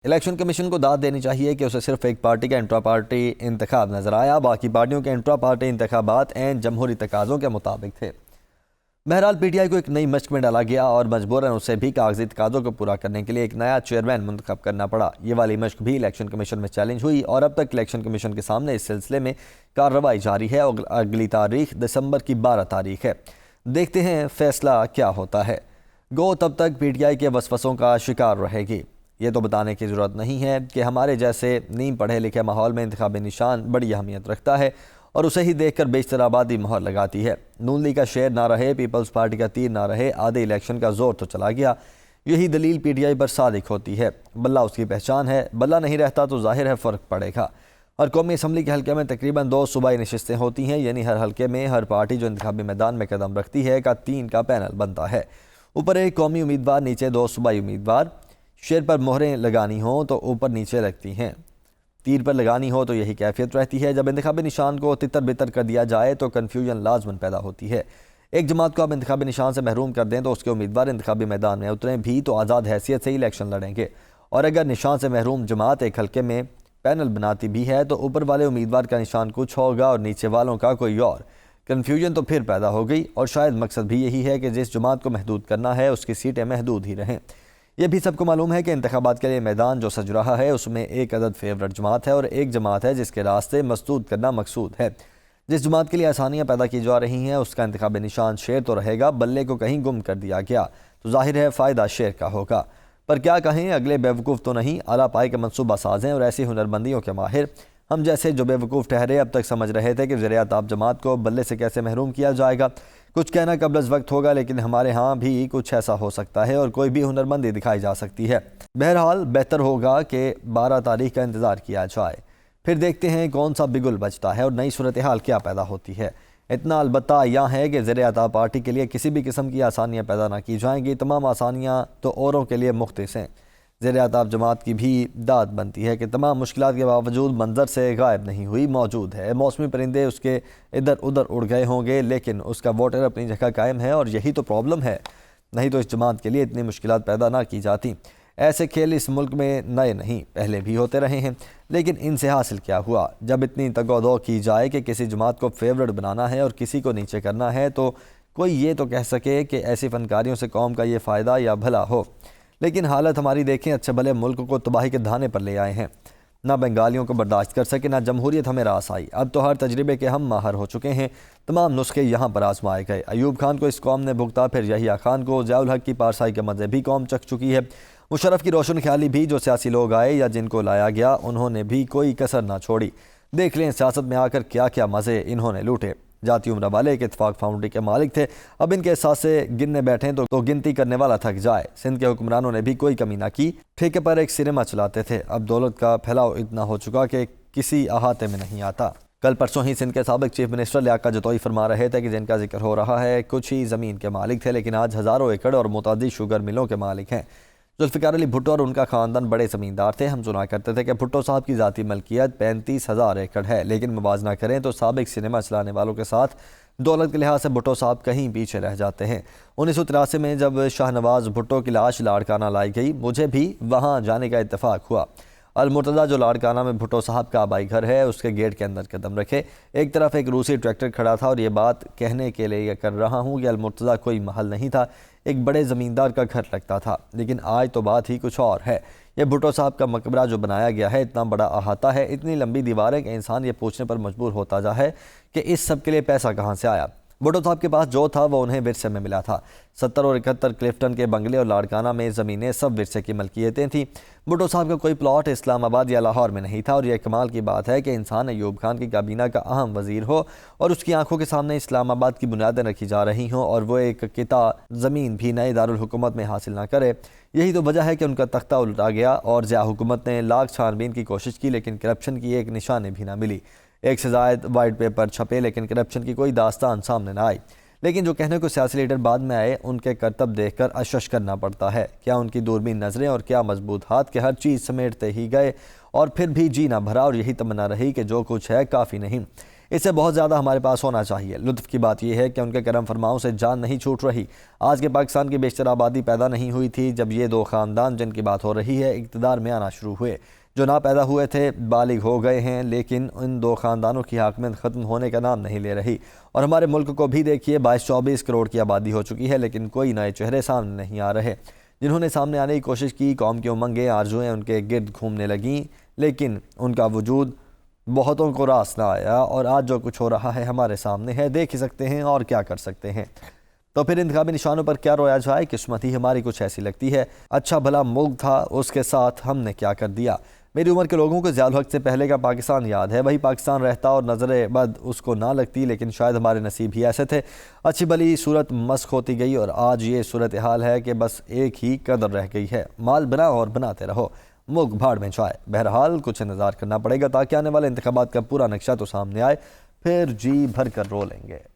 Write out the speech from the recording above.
Election commission کو داد دینی چاہیے کہ اسے صرف ایک پارٹی کا انٹرا پارٹی انتخاب نظر آیا، باقی پارٹیوں کے انٹرا پارٹی انتخابات عین جمہوری تقاضوں کے مطابق تھے۔ بہرحال پی ٹی آئی کو ایک نئی مشق میں ڈالا گیا اور مجبوراً اسے بھی کاغذی تقاضوں کو پورا کرنے کے لیے ایک نیا چیئرمین منتخب کرنا پڑا۔ یہ والی مشق بھی الیکشن کمیشن میں چیلنج ہوئی اور اب تک الیکشن کمیشن کے سامنے اس سلسلے میں کارروائی جاری ہے اور اگلی تاریخ دسمبر کی 12 تاریخ ہے۔ دیکھتے ہیں فیصلہ کیا ہوتا ہے۔ گو تب تک پی ٹی آئی کے وسوسوں کا شکار رہے گی۔ یہ تو بتانے کی ضرورت نہیں ہے کہ ہمارے جیسے نیم پڑھے لکھے ماحول میں انتخابی نشان بڑی اہمیت رکھتا ہے اور اسے ہی دیکھ کر بیشتر آبادی مہر لگاتی ہے۔ نون لیگ کا شیر نہ رہے، پیپلز پارٹی کا تیر نہ رہے، آدھے الیکشن کا زور تو چلا گیا۔ یہی دلیل پی ٹی آئی پر صادق ہوتی ہے۔ بلہ اس کی پہچان ہے، بلہ نہیں رہتا تو ظاہر ہے فرق پڑے گا۔ اور قومی اسمبلی کے حلقے میں تقریباً 2 صوبائی نشستیں ہوتی ہیں، یعنی ہر حلقے میں ہر پارٹی جو انتخابی میدان میں قدم رکھتی ہے کا 3 کا پینل بنتا ہے۔ اوپر ایک قومی امیدوار، نیچے 2 صوبائی امیدوار۔ شیر پر مہریں لگانی ہوں تو اوپر نیچے لگتی ہیں، تیر پر لگانی ہو تو یہی کیفیت رہتی ہے۔ جب انتخابی نشان کو تتر بتر کر دیا جائے تو کنفیوژن لازماً پیدا ہوتی ہے۔ ایک جماعت کو آپ انتخابی نشان سے محروم کر دیں تو اس کے امیدوار انتخابی میدان میں اتریں بھی تو آزاد حیثیت سے ہی الیکشن لڑیں گے، اور اگر نشان سے محروم جماعت ایک حلقے میں پینل بناتی بھی ہے تو اوپر والے امیدوار کا نشان کچھ ہوگا اور نیچے والوں کا کوئی اور۔ کنفیوژن تو پھر پیدا ہو گئی، اور شاید مقصد بھی یہی ہے کہ جس جماعت کو محدود کرنا ہے اس کی سیٹیں محدود ہی رہیں۔ یہ بھی سب کو معلوم ہے کہ انتخابات کے لیے میدان جو سج رہا ہے اس میں ایک عدد فیورٹ جماعت ہے اور ایک جماعت ہے جس کے راستے مسدود کرنا مقصود ہے۔ جس جماعت کے لیے آسانیاں پیدا کی جا رہی ہیں اس کا انتخابی نشان شیر تو رہے گا، بلے کو کہیں گم کر دیا گیا تو ظاہر ہے فائدہ شیر کا ہوگا۔ پر کیا کہیں، اگلے بیوقوف تو نہیں، اعلیٰ پائے کے منصوبہ ساز ہیں اور ایسی ہنرمندیوں کے ماہر۔ ہم جیسے جو بیوقوف ٹھہرے اب تک سمجھ رہے تھے کہ زیر اعتاب جماعت کو بلے سے کیسے محروم کیا جائے گا۔ کچھ کہنا قبل از وقت ہوگا، لیکن ہمارے ہاں بھی کچھ ایسا ہو سکتا ہے اور کوئی بھی ہنرمندی دکھائی جا سکتی ہے۔ بہرحال بہتر ہوگا کہ 12 تاریخ کا انتظار کیا جائے، پھر دیکھتے ہیں کون سا بگل بچتا ہے اور نئی صورتحال کیا پیدا ہوتی ہے۔ اتنا البتہ یہاں ہے کہ زیر اعتاب پارٹی کے لیے کسی بھی قسم کی آسانیاں پیدا نہ کی جائیں گی، تمام آسانیاں تو اوروں کے لیے مختص ہیں۔ زیر اعتاب جماعت کی بھی داد بنتی ہے کہ تمام مشکلات کے باوجود منظر سے غائب نہیں ہوئی، موجود ہے۔ موسمی پرندے اس کے ادھر ادھر اڑ گئے ہوں گے لیکن اس کا ووٹر اپنی جگہ قائم ہے، اور یہی تو پرابلم ہے، نہیں تو اس جماعت کے لیے اتنی مشکلات پیدا نہ کی جاتی۔ ایسے کھیل اس ملک میں نئے نہیں، پہلے بھی ہوتے رہے ہیں، لیکن ان سے حاصل کیا ہوا؟ جب اتنی تگ و دو کی جائے کہ کسی جماعت کو فیورٹ بنانا ہے اور کسی کو نیچے کرنا ہے تو کوئی یہ تو کہہ سکے کہ ایسی فنکاریوں سے قوم کا یہ فائدہ یا بھلا ہو۔ لیکن حالت ہماری دیکھیں، اچھے بھلے ملک کو تباہی کے دھانے پر لے آئے ہیں۔ نہ بنگالیوں کو برداشت کر سکے، نہ جمہوریت ہمیں راس آئی۔ اب تو ہر تجربے کے ہم ماہر ہو چکے ہیں، تمام نسخے یہاں پر آزمائے گئے۔ ایوب خان کو اس قوم نے بھگتا، پھر یحییٰ خان کو، ضیاء الحق کی پارسائی کے مزے بھی قوم چکھ چکی ہے۔ مشرف کی روشن خیالی بھی جو سیاسی لوگ آئے یا جن کو لایا گیا انہوں نے بھی کوئی کسر نہ چھوڑی۔ دیکھ لیں سیاست میں آ کر کیا کیا مزے انہوں نے لوٹے۔ جاتی عمرہ والے ایک اتفاق فاؤنڈری کے مالک تھے، اب ان کے احساسے گننے بیٹھیں تو گنتی کرنے والا تھک جائے۔ سندھ کے حکمرانوں نے بھی کوئی کمی نہ کی، ٹھیکے پر ایک سنیما چلاتے تھے، اب دولت کا پھیلاؤ اتنا ہو چکا کہ کسی احاطے میں نہیں آتا۔ کل پرسوں ہی سندھ کے سابق چیف منسٹر لیاقت جتوئی فرما رہے تھے کہ جن کا ذکر ہو رہا ہے کچھ ہی زمین کے مالک تھے، لیکن آج ہزاروں ایکڑ اور متعدد شوگر ملوں کے مالک ہیں۔ ذوالفقار علی بھٹو اور ان کا خاندان بڑے زمیندار تھے۔ ہم سنا کرتے تھے کہ بھٹو صاحب کی ذاتی ملکیت 35,000 ایکڑ ہے، لیکن موازنہ کریں تو سابق سنیما چلانے والوں کے ساتھ دولت کے لحاظ سے بھٹو صاحب کہیں پیچھے رہ جاتے ہیں۔ 1983 میں جب شاہ نواز بھٹو کی لاش لاڑکانہ لائی گئی، مجھے بھی وہاں جانے کا اتفاق ہوا۔ المرتضیٰ جو لاڑکانہ میں بھٹو صاحب کا آبائی گھر ہے، اس کے گیٹ کے اندر قدم رکھے، ایک طرف ایک روسی ٹریکٹر کھڑا تھا، اور یہ بات کہنے کے لیے کر رہا ہوں کہ المرتضیٰ کوئی محل نہیں تھا، ایک بڑے زمیندار کا گھر لگتا تھا۔ لیکن آج تو بات ہی کچھ اور ہے۔ یہ بھٹو صاحب کا مقبرہ جو بنایا گیا ہے، اتنا بڑا احاطہ ہے، اتنی لمبی دیواریں کہ انسان یہ پوچھنے پر مجبور ہوتا جا ہے کہ اس سب کے لیے پیسہ کہاں سے آیا۔ بھٹو صاحب کے پاس جو تھا وہ انہیں ورثے میں ملا تھا۔ 70 اور 71 کلفٹن کے بنگلے اور لاڑکانہ میں زمینیں سب ورثے کی ملکیتیں تھیں۔ بھٹو صاحب کا کوئی پلاٹ اسلام آباد یا لاہور میں نہیں تھا، اور یہ کمال کی بات ہے کہ انسان ایوب خان کی کابینہ کا اہم وزیر ہو اور اس کی آنکھوں کے سامنے اسلام آباد کی بنیادیں رکھی جا رہی ہوں اور وہ ایک قطعہ زمین بھی نئے دارالحکومت میں حاصل نہ کرے۔ یہی تو وجہ ہے کہ ان کا تختہ الٹا گیا اور ضیاء حکومت نے لاکھ چھان بین کی کوشش کی لیکن کرپشن کی ایک نشانی بھی نہ ملی۔ 1 سے زائد وائٹ پیپر چھپے لیکن کرپشن کی کوئی داستان سامنے نہ آئی۔ لیکن جو کہنے کو سیاسی لیڈر بعد میں آئے، ان کے کرتب دیکھ کر اشش کرنا پڑتا ہے۔ کیا ان کی دوربین نظریں اور کیا مضبوط ہاتھ کہ ہر چیز سمیٹتے ہی گئے، اور پھر بھی جی نہ بھرا اور یہی تمنا رہی کہ جو کچھ ہے کافی نہیں۔ اس سے بہت زیادہ ہمارے پاس ہونا چاہیے۔ لطف کی بات یہ ہے کہ ان کے کرم فرماؤں سے جان نہیں چھوٹ رہی۔ آج کے پاکستان کی بیشتر آبادی پیدا نہیں ہوئی تھی جب یہ دو خاندان جن کی بات ہو رہی ہے اقتدار میں آنا شروع ہوئے۔ جو نہ پیدا ہوئے تھے بالغ ہو گئے ہیں، لیکن ان دو خاندانوں کی حاکمیت ختم ہونے کا نام نہیں لے رہی۔ اور ہمارے ملک کو بھی دیکھیے، 22-24 کروڑ کی آبادی ہو چکی ہے، لیکن کوئی نئے چہرے سامنے نہیں آ رہے۔ جنہوں نے سامنے آنے کی کوشش کی، قوم کی امنگیں، آرزوئیں ان کے گرد گھومنے لگیں، لیکن ان کا وجود بہتوں کو راس نہ آیا۔ اور آج جو کچھ ہو رہا ہے ہمارے سامنے ہے، دیکھ ہی سکتے ہیں اور کیا کر سکتے ہیں۔ تو پھر انتخابی نشانوں پر کیا رویا جائے؟ قسمت ہی ہماری کچھ ایسی لگتی ہے۔ اچھا بھلا ملک تھا، اس کے ساتھ ہم نے کیا کر دیا؟ میری عمر کے لوگوں کو ضیاء الحق سے پہلے کا پاکستان یاد ہے۔ وہی پاکستان رہتا اور نظر بد اس کو نہ لگتی، لیکن شاید ہمارے نصیب ہی ایسے تھے۔ اچھی بھلی صورت مسخ ہوتی گئی اور آج یہ صورتحال ہے کہ بس ایک ہی قدر رہ گئی ہے، مال بنا اور بناتے رہو، ملک بھاڑ میں جائے۔ بہرحال کچھ انتظار کرنا پڑے گا تاکہ آنے والے انتخابات کا پورا نقشہ تو سامنے آئے، پھر جی بھر کر رو لیں گے۔